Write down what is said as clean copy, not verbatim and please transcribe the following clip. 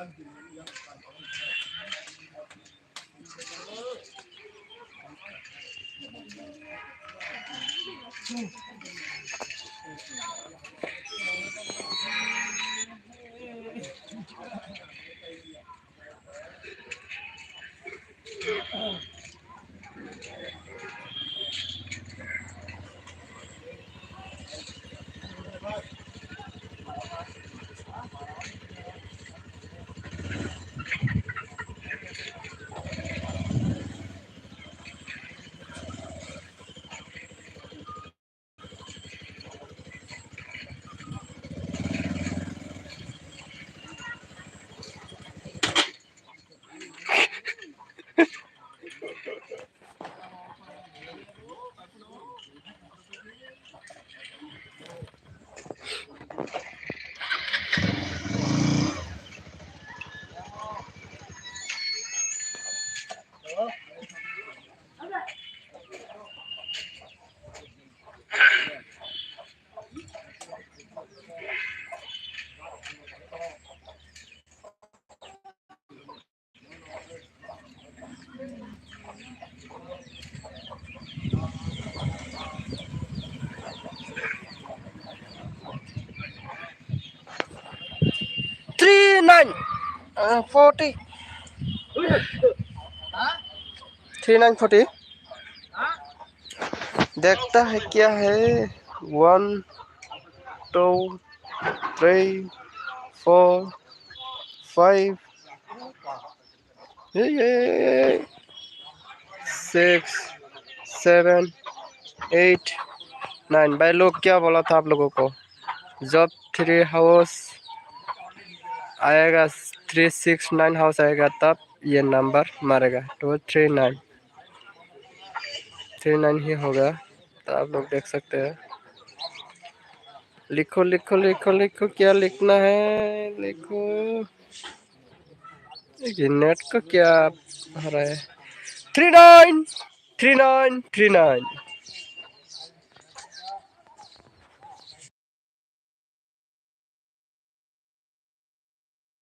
3940 3940 देखता है क्या है 1 2 3 4 5 6 7 8 9। भाई लोग क्या बोला था आप लोगों को, जब 3 हाउस आएगा 369 हाउस आएगा तब ये नंबर मारेगा, तो 39 ही होगा। तो आप लोग देख सकते हैं। लिखो लिखो लिखो लिखो, क्या लिखना है लिखो। नेट का क्या आ रहा है? 39 39 39।